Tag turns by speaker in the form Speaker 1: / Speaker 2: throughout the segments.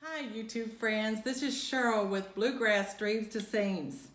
Speaker 1: Hi YouTube friends, this is Cheryl with Bluegrass Dreams to Seams.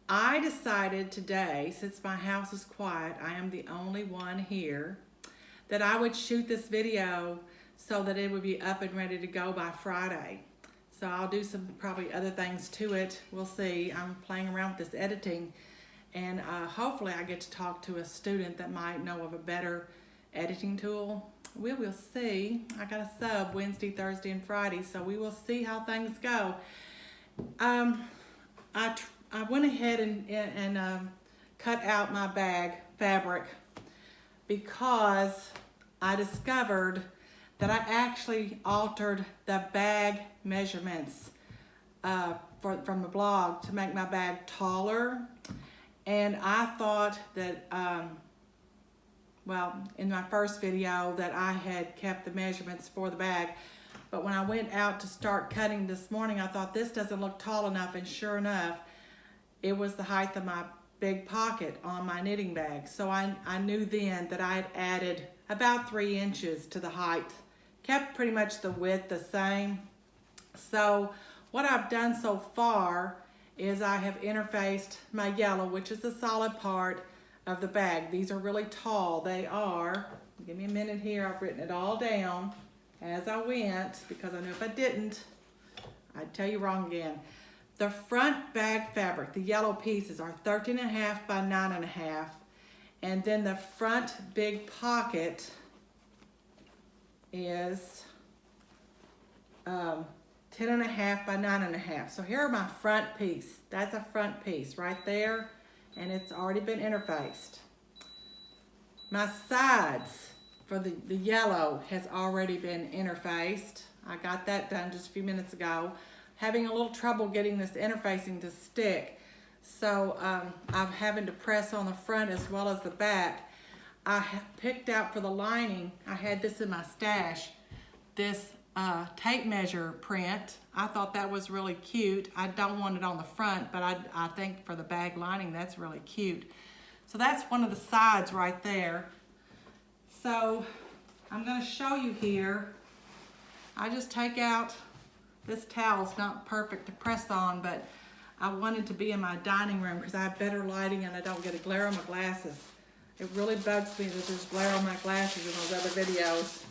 Speaker 1: I decided today, since my house is quiet, I am the only one here, that I would shoot this video so that it would be up and ready to go by Friday. So I'll do some probably other things to it. We'll see. I'm playing around with this editing and hopefully I get to talk to a student that might know of a better editing tool. We will see. I got a sub Wednesday, Thursday, and Friday, so we will see how things go. I went ahead and cut out my bag fabric because I discovered that I actually altered the bag measurements from the blog to make my bag taller. And I thought that, well, in my first video that I had kept the measurements for the bag. But when I went out to start cutting this morning, I thought this doesn't look tall enough. And sure enough, it was the height of my big pocket on my knitting bag. So I knew then that I had added about 3 inches to the height. Kept pretty much the width the same. So what I've done so far is I have interfaced my yellow, which is the solid part of the bag. These are really tall. They are, give me a minute here, I've written it all down as I went because I knew if I didn't, I'd tell you wrong again. The front bag fabric, the yellow pieces, are 13.5 by 9.5, and then the front big pocket is 10.5 by 9.5. So here are my front piece. That's a front piece right there, and it's already been interfaced. My sides for the yellow has already been interfaced. I got that done just a few minutes ago. Having a little trouble getting this interfacing to stick, so I'm having to press on the front as well as the back. I picked out for the lining, I had this in my stash, this tape measure print. I thought that was really cute. I don't want it on the front, but I think for the bag lining, that's really cute. So that's one of the sides right there. So I'm gonna show you here. I just take out, this towel's not perfect to press on, but I wanted to be in my dining room because I have better lighting and I don't get a glare on my glasses. It really bugs me that there's glare on my glasses in those other videos.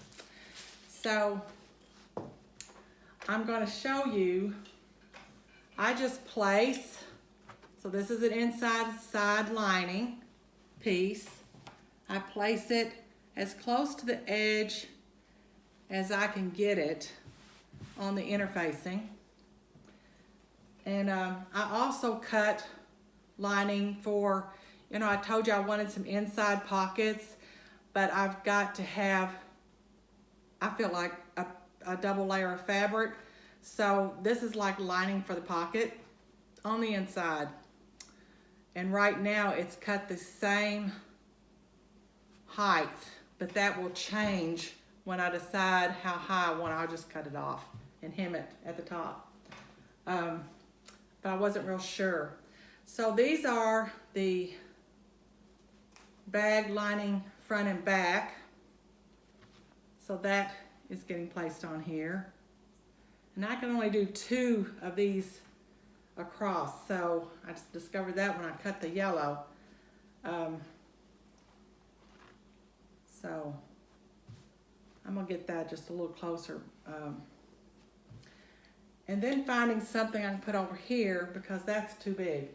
Speaker 1: So I'm going to show you, I just place, so this is an inside side lining piece. I place it as close to the edge as I can get it on the interfacing. And I also cut lining for, you know, I told you I wanted some inside pockets, but I've got to have, I feel like a double layer of fabric. So this is like lining for the pocket on the inside. And right now it's cut the same height, but that will change when I decide how high I want. I'll just cut it off and hem it at the top. But I wasn't real sure. So these are the bag lining front and back. So that is getting placed on here. And I can only do 2 of these across. So I just discovered that when I cut the yellow. So I'm gonna get that just a little closer. And then finding something I can put over here because that's too big.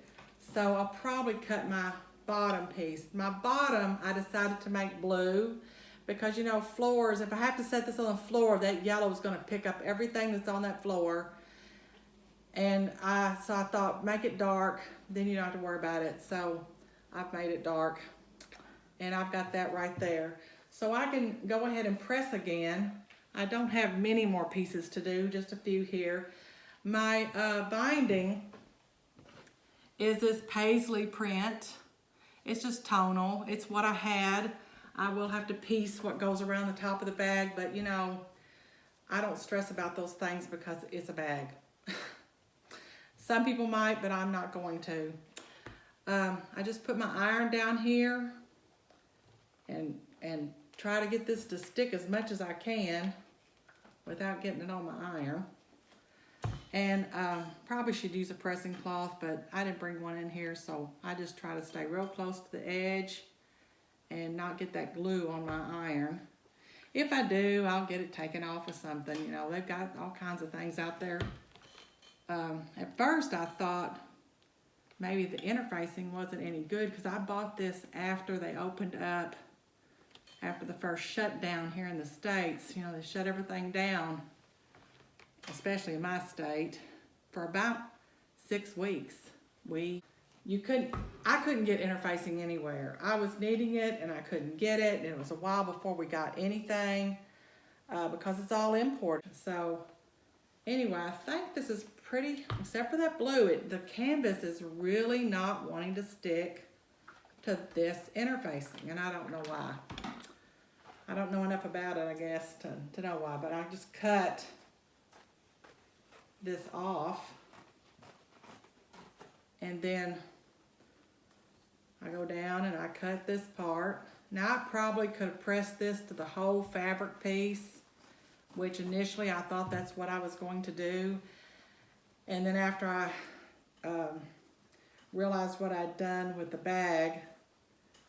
Speaker 1: So I'll probably cut my bottom piece. My bottom, I decided to make blue because, you know, floors, if I have to set this on the floor, that yellow is gonna pick up everything that's on that floor. And so I thought, make it dark, then you don't have to worry about it. So I've made it dark and I've got that right there. So I can go ahead and press again. I don't have many more pieces to do, just a few here. My binding is this paisley print. It's just tonal. It's what I had. I will have to piece what goes around the top of the bag, but you know, I don't stress about those things because it's a bag. Some people might, but I'm not going to. I just put my iron down here and try to get this to stick as much as I can. without getting it on my iron. And probably should use a pressing cloth, but I didn't bring one in here, so I just try to stay real close to the edge and not get that glue on my iron. If I do, I'll get it taken off with something. You know, they've got all kinds of things out there. At first I thought maybe the interfacing wasn't any good because I bought this after they opened up, after the first shutdown here in the States. You know, they shut everything down, especially in my state, for about 6 weeks. I couldn't get interfacing anywhere. I was needing it and I couldn't get it, and it was a while before we got anything because it's all imported. So anyway, I think this is pretty, except for that blue, the canvas is really not wanting to stick to this interfacing, and I don't know why. I don't know enough about it, I guess, to know why, but I just cut this off, and then I go down and I cut this part. Now I probably could have pressed this to the whole fabric piece, which initially I thought that's what I was going to do. And then after I realized what I'd done with the bag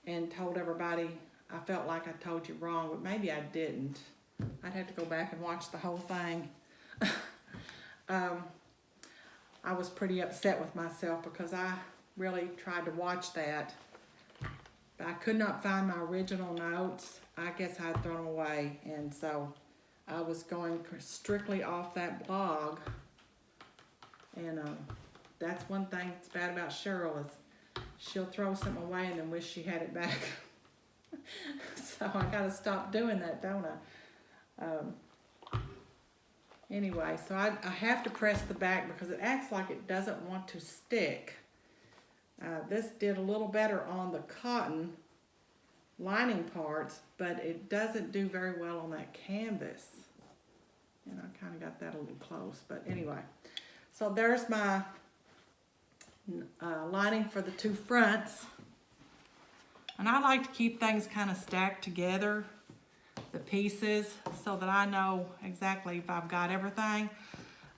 Speaker 1: and told everybody, I felt like I told you wrong, but maybe I didn't. I'd have to go back and watch the whole thing. I was pretty upset with myself because I really tried to watch that, but I could not find my original notes. I guess I'd thrown them away, and so I was going strictly off that blog. And that's one thing that's bad about Cheryl, is she'll throw something away and then wish she had it back. So I gotta stop doing that, don't I? Anyway, so I have to press the back because it acts like it doesn't want to stick. This did a little better on the cotton lining parts, but it doesn't do very well on that canvas. And I kind of got that a little close, but anyway. So there's my lining for the two fronts. And I like to keep things kind of stacked together, the pieces, so that I know exactly if I've got everything.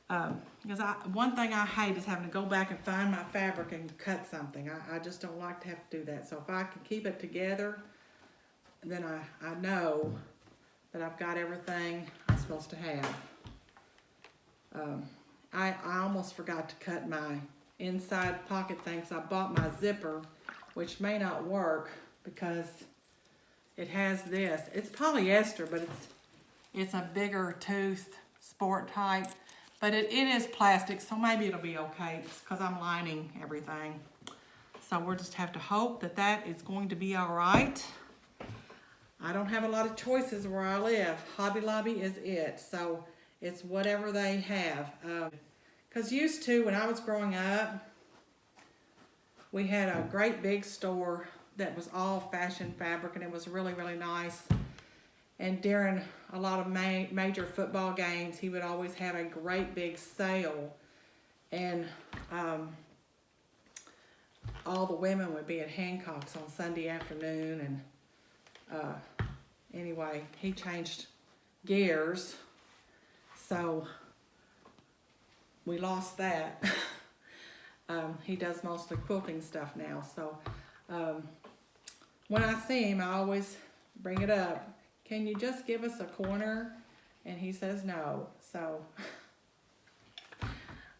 Speaker 1: Because one thing I hate is having to go back and find my fabric and cut something. I just don't like to have to do that. So if I can keep it together, then I know that I've got everything I'm supposed to have. I almost forgot to cut my inside pocket thing, so I bought my zipper, which may not work because it has this. It's polyester, but it's a bigger tooth sport type, but it is plastic, so maybe it'll be okay because I'm lining everything. So we'll just have to hope that that is going to be all right. I don't have a lot of choices where I live. Hobby Lobby is it, so it's whatever they have. Because used to, when I was growing up, we had a great big store that was all fashion fabric, and it was really, really nice. And during a lot of major football games, he would always have a great big sale. And all the women would be at Hancock's on Sunday afternoon. And anyway, he changed gears, so we lost that. He does mostly quilting stuff now. So when I see him, I always bring it up. Can you just give us a corner? And he says no. So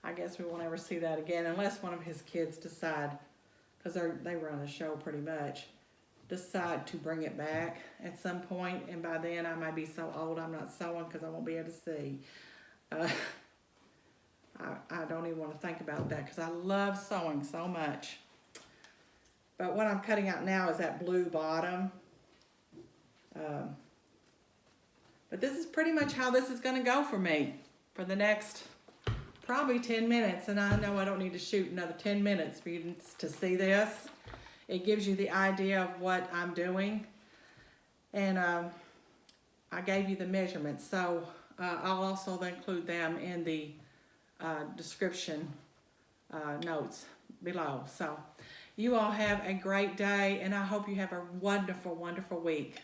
Speaker 1: I guess we won't ever see that again unless one of his kids decide, because they run the show pretty much, decide to bring it back at some point. And by then I might be so old I'm not sewing because I won't be able to see. I don't even want to think about that because I love sewing so much. But what I'm cutting out now is that blue bottom. But this is pretty much how this is going to go for me for the next probably 10 minutes. And I know I don't need to shoot another 10 minutes for you to see this. It gives you the idea of what I'm doing. And I gave you the measurements. So I'll also include them in the description notes below. So you all have a great day, and I hope you have a wonderful, wonderful week.